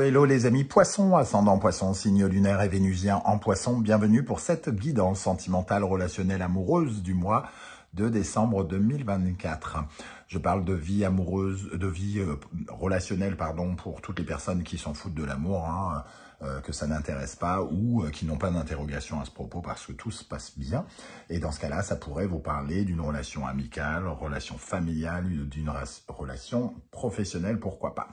hello les amis poissons, ascendant poisson, signe lunaire et vénusien en poisson. Bienvenue pour cette guidance sentimentale, relationnelle, amoureuse du mois de décembre 2024. Je parle de vie amoureuse, de vie relationnelle, pardon, pour toutes les personnes qui s'en foutent de l'amour, hein, que ça n'intéresse pas ou qui n'ont pas d'interrogation à ce propos parce que tout se passe bien. Et dans ce cas-là, ça pourrait vous parler d'une relation amicale, relation familiale, d'une relation professionnelle, pourquoi pas.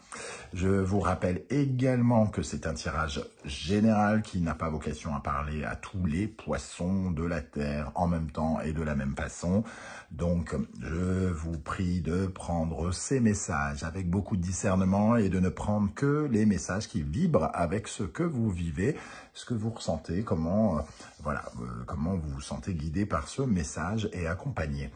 Je vous rappelle également que c'est un tirage général qui n'a pas vocation à parler à tous les poissons de la Terre en même temps et de la même façon. Donc, je vous prie de prendre ces messages avec beaucoup de discernement et de ne prendre que les messages qui vibrent avec ce que vous vivez, ce que vous ressentez, comment vous vous sentez guidé par ce message et accompagné.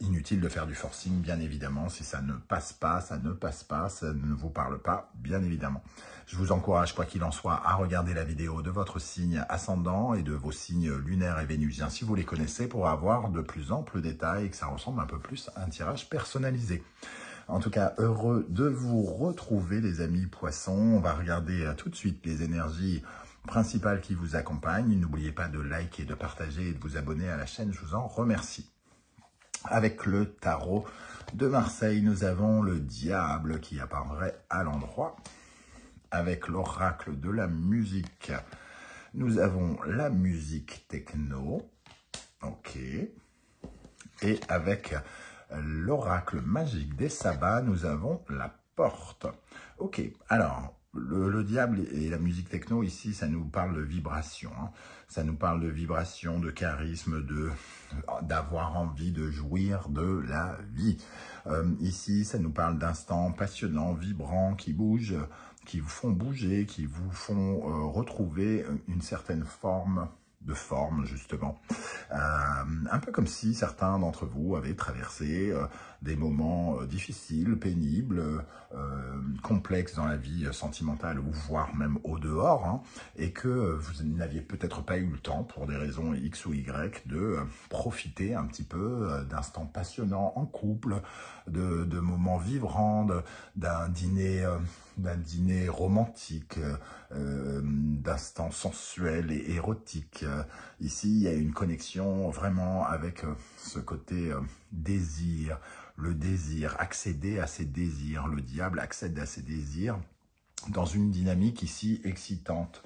Inutile de faire du forcing, bien évidemment. Si ça ne passe pas, ça ne passe pas, ça ne vous parle pas, bien évidemment. Je vous encourage, quoi qu'il en soit, à regarder la vidéo de votre signe ascendant et de vos signes lunaires et vénusiens, si vous les connaissez, pour avoir de plus amples détails et que ça ressemble un peu plus à un tirage personnalisé. En tout cas, heureux de vous retrouver, les amis poissons. On va regarder tout de suite les énergies principales qui vous accompagnent. N'oubliez pas de liker, de partager et de vous abonner à la chaîne. Je vous en remercie. Avec le tarot de Marseille, nous avons le diable qui apparaît à l'endroit. Avec l'oracle de la musique, nous avons la musique techno. Ok. Et avec l'oracle magique des sabbats, nous avons la porte. Ok, alors, le diable et la musique techno, ici, ça nous parle de vibration. Hein. Ça nous parle de vibration, de charisme, d'avoir envie de jouir de la vie. Ici, ça nous parle d'instants passionnants, vibrants, qui bougent, qui vous font bouger, qui vous font retrouver une certaine forme, justement. Un peu comme si certains d'entre vous avaient traversé des moments difficiles, pénibles, complexes dans la vie sentimentale ou voire même au dehors, hein, et que vous n'aviez peut-être pas eu le temps, pour des raisons X ou Y, de profiter un petit peu d'instants passionnants en couple, de moments vibrants, d'un dîner romantique, d'instants sensuels et érotiques. Ici, il y a une connexion vraiment avec ce côté désir, le désir, accéder à ses désirs. Le diable accède à ses désirs dans une dynamique ici excitante.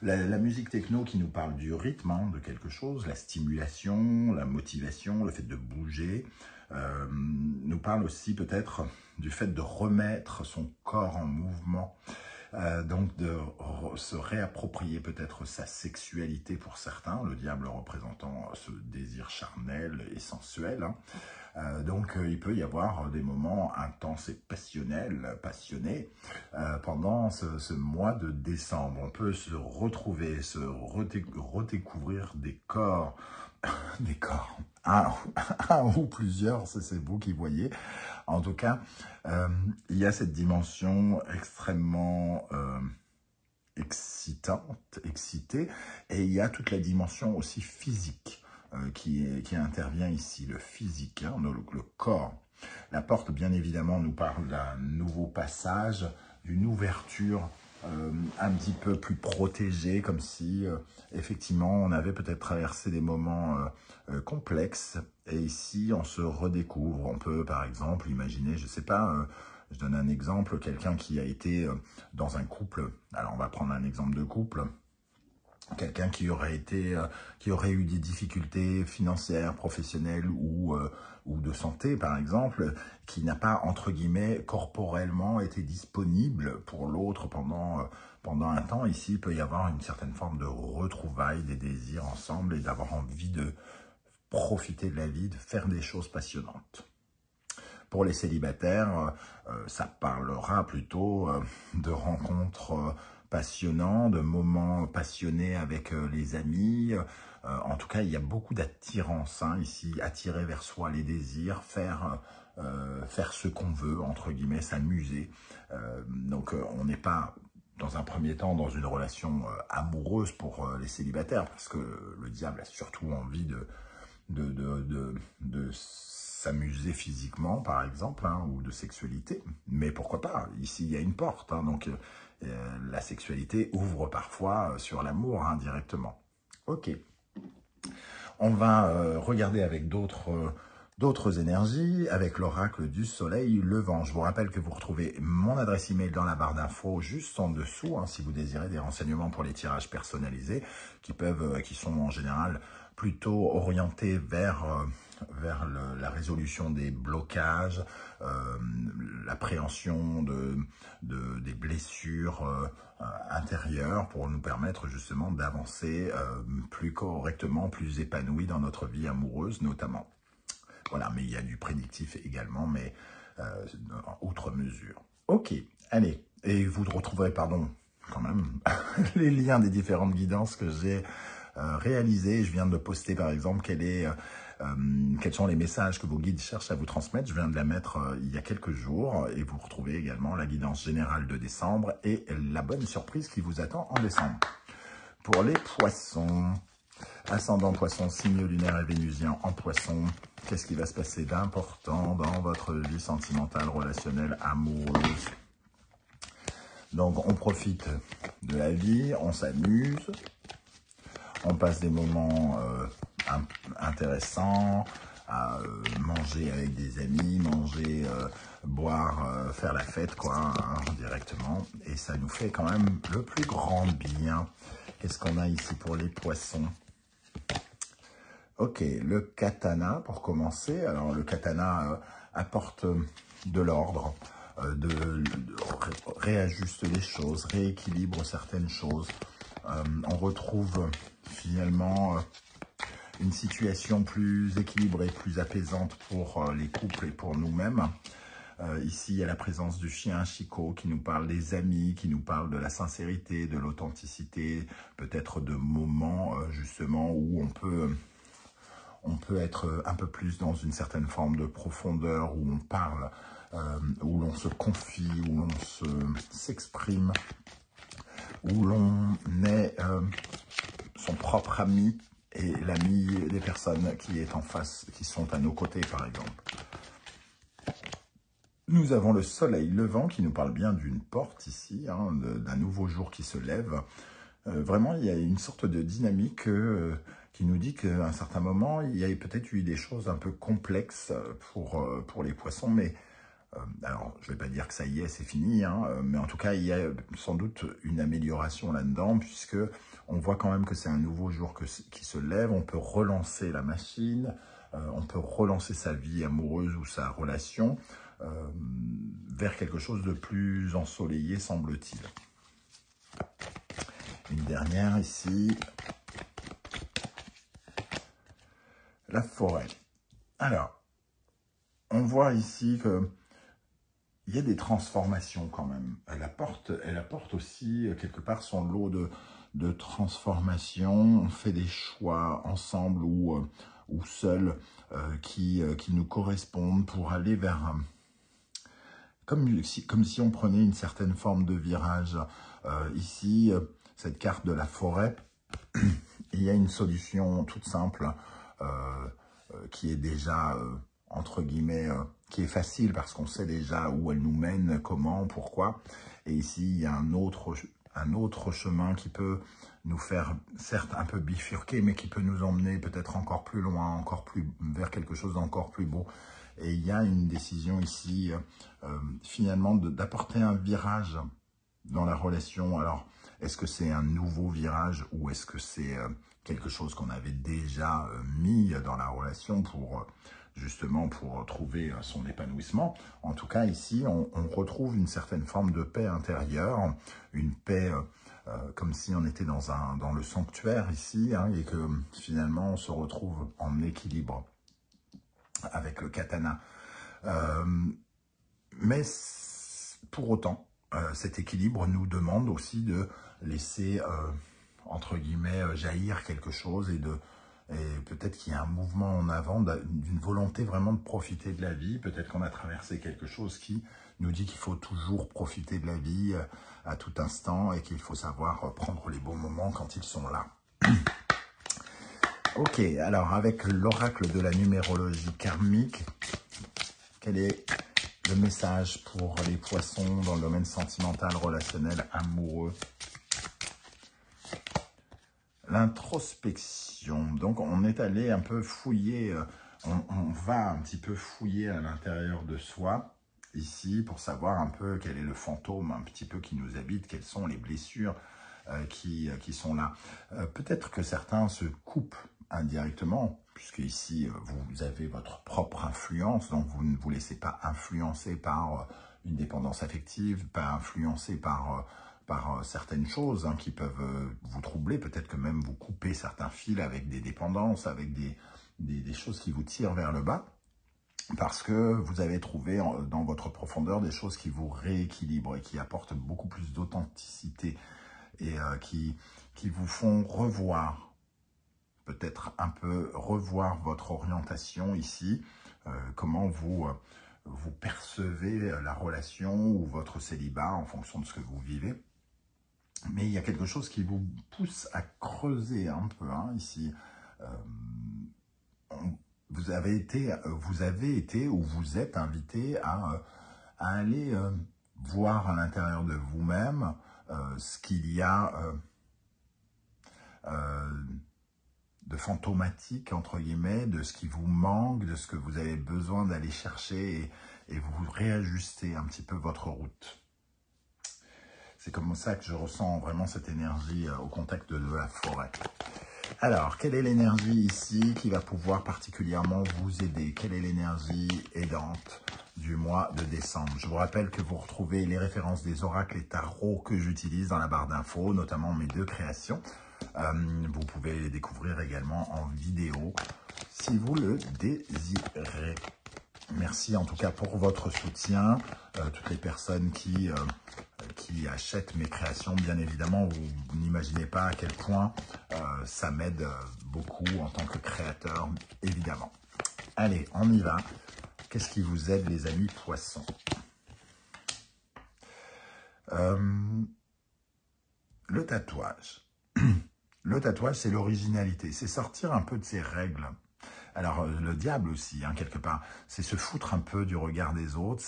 La musique techno qui nous parle du rythme, hein, de quelque chose, la stimulation, la motivation, le fait de bouger, nous parle aussi peut-être du fait de remettre son corps en mouvement, donc de se réapproprier peut-être sa sexualité pour certains, le diable représentant ce désir charnel et sensuel, hein. Donc, il peut y avoir des moments intenses et passionnés pendant ce mois de décembre. On peut se retrouver, redécouvrir des corps, un ou plusieurs, c'est vous qui voyez. En tout cas, il y a cette dimension extrêmement excitée, et il y a toute la dimension aussi physique qui intervient ici, le physique, hein, le corps. La porte, bien évidemment, nous parle d'un nouveau passage, d'une ouverture un petit peu plus protégée, comme si, effectivement, on avait peut-être traversé des moments complexes, et ici, on se redécouvre. On peut, par exemple, imaginer, je ne sais pas, je donne un exemple, quelqu'un qui a été dans un couple, alors on va prendre un exemple de couple, quelqu'un qui aurait eu des difficultés financières, professionnelles ou de santé, par exemple, qui n'a pas, entre guillemets, corporellement été disponible pour l'autre pendant un temps. Ici, il peut y avoir une certaine forme de retrouvailles, des désirs ensemble et d'avoir envie de profiter de la vie, de faire des choses passionnantes. Pour les célibataires, ça parlera plutôt de rencontres passionnants, de moments passionnés avec les amis. En tout cas, il y a beaucoup d'attirance, hein, ici, attirer vers soi les désirs, faire ce qu'on veut, entre guillemets, s'amuser. Donc, on n'est pas, dans un premier temps, dans une relation amoureuse pour les célibataires, parce que le diable a surtout envie de s'amuser physiquement, par exemple, hein, ou de sexualité. Mais pourquoi pas? Ici, il y a une porte, hein, donc la sexualité ouvre parfois sur l'amour indirectement. Ok. On va regarder avec d'autres énergies, avec l'oracle du soleil levant. Je vous rappelle que vous retrouvez mon adresse email dans la barre d'infos juste en dessous, hein, si vous désirez des renseignements pour les tirages personnalisés, qui sont en général plutôt orientés vers la résolution des blocages, l'appréhension des blessures intérieures pour nous permettre justement d'avancer plus correctement, plus épanoui dans notre vie amoureuse notamment. Voilà, mais il y a du prédictif également, mais outre mesure. Ok, allez, et vous retrouverez, pardon, quand même, les liens des différentes guidances que j'ai réalisées. Je viens de poster, par exemple, quels sont les messages que vos guides cherchent à vous transmettre. Je viens de la mettre il y a quelques jours, et vous retrouvez également la guidance générale de décembre et la bonne surprise qui vous attend en décembre. Pour les poissons... Ascendant poisson, signe lunaire et vénusien en poisson. Qu'est-ce qui va se passer d'important dans votre vie sentimentale, relationnelle, amoureuse? Donc, on profite de la vie, on s'amuse, on passe des moments intéressants, à manger avec des amis, manger, boire, faire la fête, quoi, hein, directement. Et ça nous fait quand même le plus grand bien. Qu'est-ce qu'on a ici pour les poissons? Ok, le katana pour commencer. Alors le katana apporte de l'ordre, réajuste les choses, rééquilibre certaines choses. On retrouve finalement une situation plus équilibrée, plus apaisante pour les couples et pour nous-mêmes. Ici, il y a la présence du chien Chico qui nous parle des amis, qui nous parle de la sincérité, de l'authenticité, peut-être de moments justement où on peut être un peu plus dans une certaine forme de profondeur, où on parle, où l'on se confie, où l'on s'exprime, où l'on est son propre ami et l'ami des personnes qui est en face, qui sont à nos côtés, par exemple. Nous avons le soleil levant qui nous parle bien d'une porte ici, hein, d'un nouveau jour qui se lève. Vraiment, il y a une sorte de dynamique qui nous dit qu'à un certain moment, il y a peut-être eu des choses un peu complexes pour les poissons, mais alors, je ne vais pas dire que ça y est, c'est fini, hein, mais en tout cas, il y a sans doute une amélioration là-dedans, puisque on voit quand même que c'est un nouveau jour qui se lève, on peut relancer la machine, on peut relancer sa vie amoureuse ou sa relation vers quelque chose de plus ensoleillé, semble-t-il. Une dernière ici. La forêt. Alors, on voit ici que il y a des transformations quand même. Elle apporte aussi quelque part son lot de transformations. On fait des choix ensemble ou seuls qui nous correspondent pour aller vers... comme si on prenait une certaine forme de virage. Ici, cette carte de la forêt, il y a une solution toute simple qui est déjà, entre guillemets, qui est facile parce qu'on sait déjà où elle nous mène, comment, pourquoi. Et ici, il y a un autre chemin qui peut nous faire, certes, un peu bifurquer, mais qui peut nous emmener peut-être encore plus loin, vers quelque chose d'encore plus beau. Et il y a une décision ici, finalement, d'apporter un virage dans la relation. Alors, est-ce que c'est un nouveau virage ou est-ce que c'est quelque chose qu'on avait déjà mis dans la relation justement pour trouver son épanouissement? En tout cas, ici, on retrouve une certaine forme de paix intérieure, une paix comme si on était dans le sanctuaire ici, hein, et que finalement, on se retrouve en équilibre avec le katana. Mais pour autant, cet équilibre nous demande aussi de laisser, entre guillemets, jaillir quelque chose et peut-être qu'il y a un mouvement en avant d'une volonté vraiment de profiter de la vie. Peut-être qu'on a traversé quelque chose qui nous dit qu'il faut toujours profiter de la vie à tout instant et qu'il faut savoir prendre les bons moments quand ils sont là. Ok, alors avec l'oracle de la numérologie karmique, quel est le message pour les poissons dans le domaine sentimental, relationnel, amoureux? L'introspection. Donc, on est allé un peu fouiller, on va un petit peu fouiller à l'intérieur de soi, ici, pour savoir un peu quel est le fantôme un petit peu qui nous habite, quelles sont les blessures qui sont là. Peut-être que certains se coupent indirectement, puisque ici, vous avez votre propre influence, donc vous ne vous laissez pas influencer par une dépendance affective, pas influencer par certaines choses qui peuvent vous troubler. Peut-être que même vous coupez certains fils avec des dépendances, avec des choses qui vous tirent vers le bas, parce que vous avez trouvé dans votre profondeur des choses qui vous rééquilibrent et qui apportent beaucoup plus d'authenticité et qui vous font revoir, peut-être un peu revoir votre orientation ici, comment vous percevez la relation ou votre célibat en fonction de ce que vous vivez. Mais il y a quelque chose qui vous pousse à creuser un peu ici. Vous avez été ou vous êtes invité à aller voir à l'intérieur de vous-même ce qu'il y a de fantomatique, entre guillemets, de ce qui vous manque, de ce que vous avez besoin d'aller chercher et vous réajuster un petit peu votre route. C'est comme ça que je ressens vraiment cette énergie au contact de la forêt. Alors, quelle est l'énergie ici qui va pouvoir particulièrement vous aider? Quelle est l'énergie aidante du mois de décembre? Je vous rappelle que vous retrouvez les références des oracles et tarots que j'utilise dans la barre d'infos, notamment mes 2 créations. Vous pouvez les découvrir également en vidéo si vous le désirez. Merci en tout cas pour votre soutien. Toutes les personnes qui achètent mes créations, bien évidemment, vous n'imaginez pas à quel point ça m'aide beaucoup en tant que créateur, évidemment. Allez, on y va. Qu'est-ce qui vous aide, les amis poissons? Le tatouage. Le tatouage, c'est l'originalité. C'est sortir un peu de ses règles. Alors, le diable aussi, quelque part, c'est se foutre un peu du regard des autres,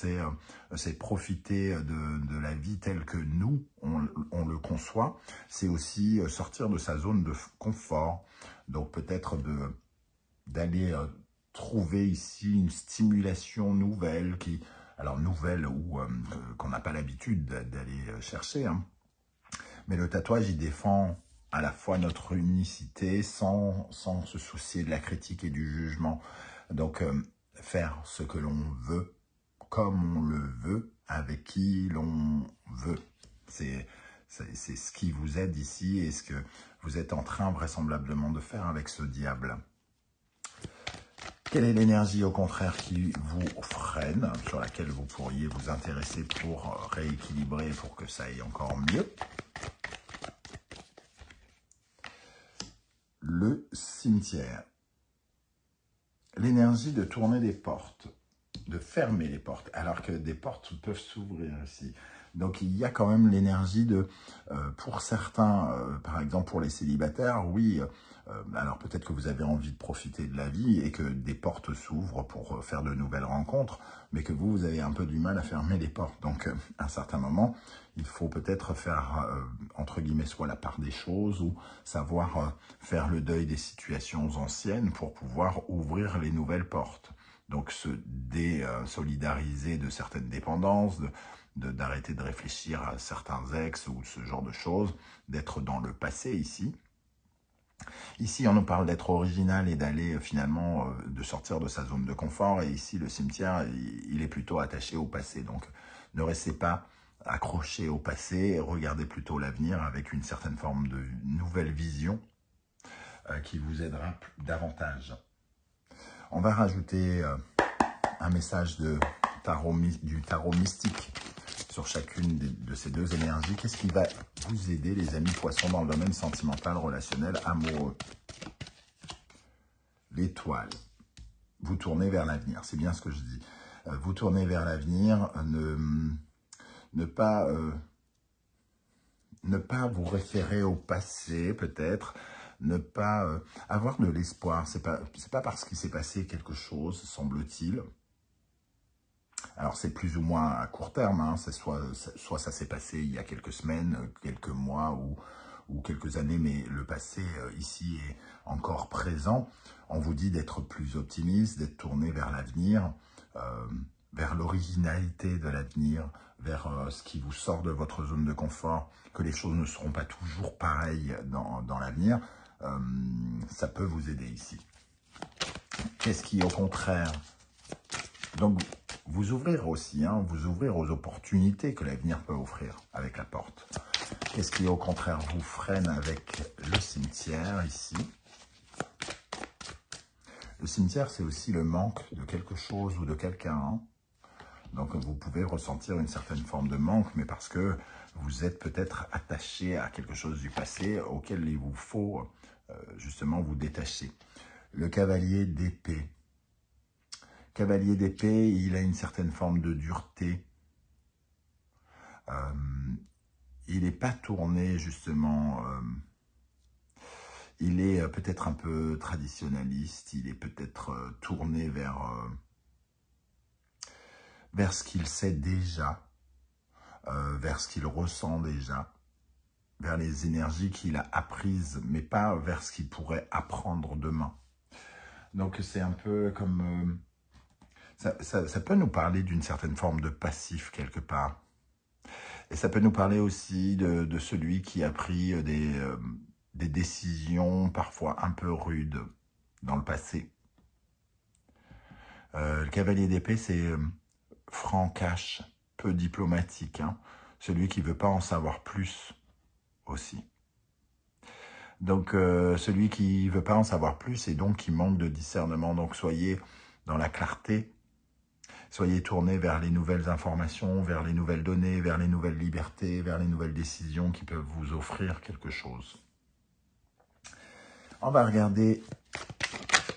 c'est profiter de la vie telle que nous, on le conçoit. C'est aussi sortir de sa zone de confort. Donc, peut-être d'aller trouver ici une stimulation nouvelle, nouvelle ou qu'on n'a pas l'habitude d'aller chercher. Mais le tatouage, il défend à la fois notre unicité sans se soucier de la critique et du jugement. Donc, faire ce que l'on veut, comme on le veut, avec qui l'on veut. C'est ce qui vous aide ici et ce que vous êtes en train vraisemblablement de faire avec ce diable. Quelle est l'énergie au contraire qui vous freine, sur laquelle vous pourriez vous intéresser pour rééquilibrer, pour que ça aille encore mieux? Le cimetière. L'énergie de tourner des portes, de fermer les portes, alors que des portes peuvent s'ouvrir ici. Donc, il y a quand même l'énergie de, pour certains, par exemple pour les célibataires, oui, alors peut-être que vous avez envie de profiter de la vie et que des portes s'ouvrent pour faire de nouvelles rencontres, mais que vous avez un peu du mal à fermer les portes. Donc, à un certain moment, il faut peut-être faire, entre guillemets, soit la part des choses ou savoir faire le deuil des situations anciennes pour pouvoir ouvrir les nouvelles portes. Donc, se désolidariser de certaines dépendances, d'arrêter de réfléchir à certains ex ou ce genre de choses, d'être dans le passé ici. Ici, on nous parle d'être original et d'aller finalement, de sortir de sa zone de confort. Et ici, le cimetière, il est plutôt attaché au passé. Donc, ne restez pas accroché au passé, regardez plutôt l'avenir avec une certaine forme de nouvelle vision qui vous aidera davantage. On va rajouter un message du tarot mystique sur chacune de ces 2 énergies. Qu'est-ce qui va vous aider, les amis poissons, dans le domaine sentimental, relationnel, amoureux? L'étoile. Vous tournez vers l'avenir, c'est bien ce que je dis. Vous tournez vers l'avenir, ne pas vous référer au passé, peut-être, ne pas avoir de l'espoir. C'est pas parce qu'il s'est passé quelque chose, semble-t-il. Alors, c'est plus ou moins à court terme, hein. Soit ça s'est passé il y a quelques semaines, quelques mois ou quelques années, mais le passé, ici, est encore présent. On vous dit d'être plus optimiste, d'être tourné vers l'avenir, vers l'originalité de l'avenir, vers ce qui vous sort de votre zone de confort, que les choses ne seront pas toujours pareilles dans l'avenir. Ça peut vous aider ici. Qu'est-ce qui, au contraire... Donc, vous ouvrir aussi, hein, vous ouvrir aux opportunités que l'avenir peut offrir avec la porte. Qu'est-ce qui, au contraire, vous freine avec le cimetière, ici? Le cimetière, c'est aussi le manque de quelque chose ou de quelqu'un. Hein. Donc, vous pouvez ressentir une certaine forme de manque, mais parce que vous êtes peut-être attaché à quelque chose du passé auquel il vous faut justement vous détacher. Le cavalier d'épée. Cavalier d'épée, il a une certaine forme de dureté. Il n'est pas tourné, justement... il est peut-être un peu traditionnaliste. Il est peut-être tourné vers ce qu'il sait déjà, vers ce qu'il ressent déjà, vers les énergies qu'il a apprises, mais pas vers ce qu'il pourrait apprendre demain. Donc, c'est un peu comme... Ça peut nous parler d'une certaine forme de passif quelque part. Et ça peut nous parler aussi de celui qui a pris des décisions parfois un peu rudes dans le passé. Le cavalier d'épée, c'est franc, cash, peu diplomatique. Hein. Celui qui ne veut pas en savoir plus aussi. Donc, celui qui ne veut pas en savoir plus et donc qui manque de discernement. Donc, soyez dans la clarté. Soyez tournés vers les nouvelles informations, vers les nouvelles données, vers les nouvelles libertés, vers les nouvelles décisions qui peuvent vous offrir quelque chose. On va regarder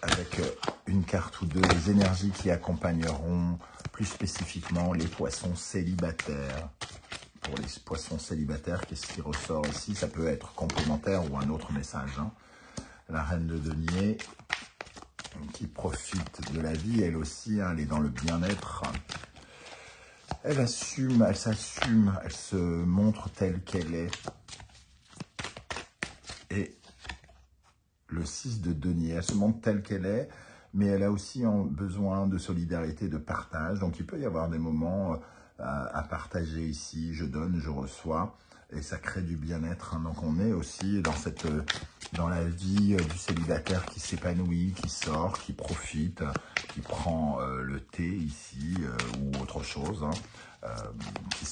avec une carte ou deux les énergies qui accompagneront plus spécifiquement les poissons célibataires. Pour les poissons célibataires, qu'est-ce qui ressort ici? Ça peut être complémentaire ou un autre message. Hein. La reine de denier qui profite de la vie, elle aussi, hein, elle est dans le bien-être. Elle assume, elle s'assume, elle se montre telle qu'elle est. Et le 6 de denier, elle se montre telle qu'elle est, mais elle a aussi besoin de solidarité, de partage. Donc il peut y avoir des moments à partager ici, je donne, je reçois, et ça crée du bien-être. Hein. Donc on est aussi dans la vie du célibataire qui s'épanouit, qui sort, qui profite, qui prend le thé ici ou autre chose, hein, qui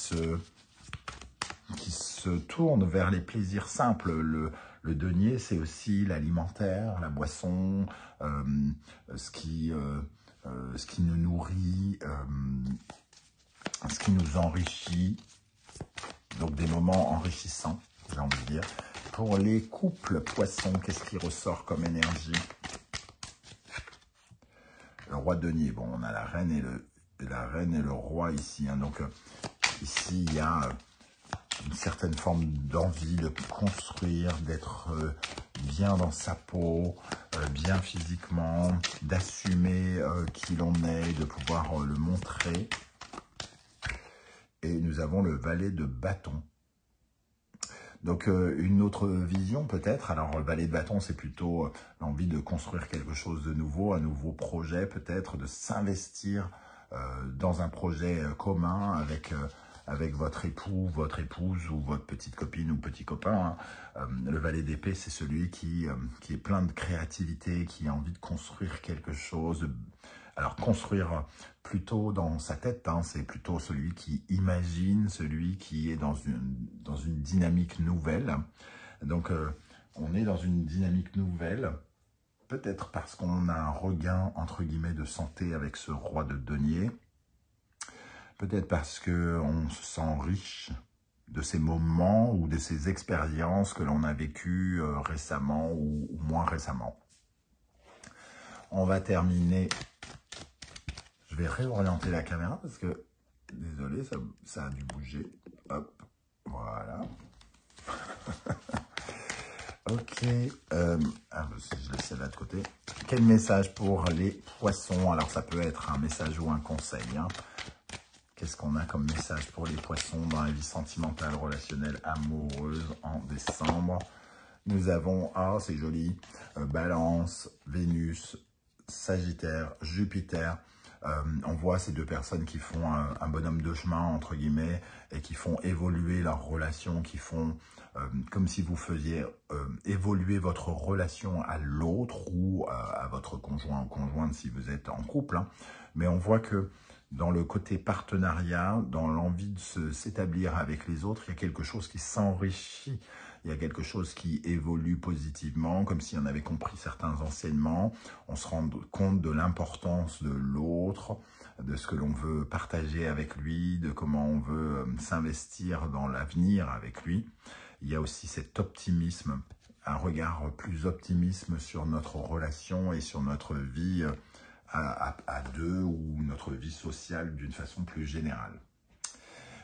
se tourne vers les plaisirs simples. Le denier, c'est aussi l'alimentaire, la boisson, ce qui nous nourrit, ce qui nous enrichit. Donc des moments enrichissants, j'ai envie de dire. Pour les couples poissons, qu'est-ce qui ressort comme énergie? Le roi de denier. Bon, on a la reine et le roi ici. Hein. Donc ici, il y a une certaine forme d'envie de construire, d'être bien dans sa peau, bien physiquement, d'assumer qui l'on est, de pouvoir le montrer. Et nous avons le valet de bâton. Donc, une autre vision peut-être. Alors, le valet de bâton, c'est plutôt l'envie de construire quelque chose de nouveau, un nouveau projet peut-être, de s'investir dans un projet commun avec votre époux, votre épouse ou votre petite copine ou petit copain. Hein. Le valet d'épée, c'est celui qui est plein de créativité, qui a envie de construire quelque chose. Alors, construire plutôt dans sa tête, hein, c'est plutôt celui qui imagine, celui qui est dans une dynamique nouvelle. Donc, on est dans une dynamique nouvelle, peut-être parce qu'on a un regain, entre guillemets, de santé avec ce roi de denier. Peut-être parce qu'on se sent riche de ces moments ou de ces expériences que l'on a vécues récemment ou moins récemment. On va terminer. Je vais réorienter la caméra parce que, désolé, ça a dû bouger. Hop, voilà. Ok, je laisse celle-là de côté. Quel message pour les poissons? Alors, ça peut être un message ou un conseil. Hein. Qu'est-ce qu'on a comme message pour les poissons dans la vie sentimentale, relationnelle, amoureuse en décembre? Nous avons, c'est joli, Balance, Vénus, Sagittaire, Jupiter. On voit ces deux personnes qui font un bonhomme de chemin, entre guillemets, et qui font évoluer leur relation, qui font comme si vous faisiez évoluer votre relation à l'autre ou à votre conjoint ou conjointe si vous êtes en couple. Hein. Mais on voit que dans le côté partenariat, dans l'envie de s'établir avec les autres, il y a quelque chose qui s'enrichit. Il y a quelque chose qui évolue positivement, comme si on avait compris certains enseignements. On se rend compte de l'importance de l'autre, de ce que l'on veut partager avec lui, de comment on veut s'investir dans l'avenir avec lui. Il y a aussi cet optimisme, un regard plus optimiste sur notre relation et sur notre vie à deux ou notre vie sociale d'une façon plus générale.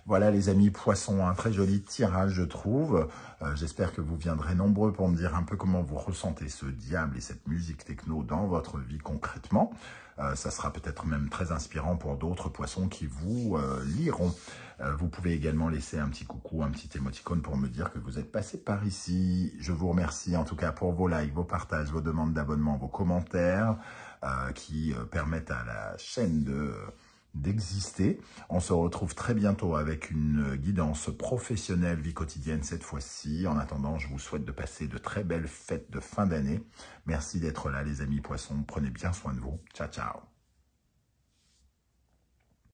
Voilà les amis poissons, un très joli tirage je trouve. J'espère que vous viendrez nombreux pour me dire un peu comment vous ressentez ce diable et cette musique techno dans votre vie concrètement. Ça sera peut-être même très inspirant pour d'autres poissons qui vous liront. Vous pouvez également laisser un petit coucou, un petit émoticône pour me dire que vous êtes passé par ici. Je vous remercie en tout cas pour vos likes, vos partages, vos demandes d'abonnement, vos commentaires qui permettent à la chaîne d'exister. On se retrouve très bientôt avec une guidance professionnelle vie quotidienne cette fois-ci. En attendant, je vous souhaite de passer de très belles fêtes de fin d'année. Merci d'être là les amis poissons. Prenez bien soin de vous. Ciao, ciao.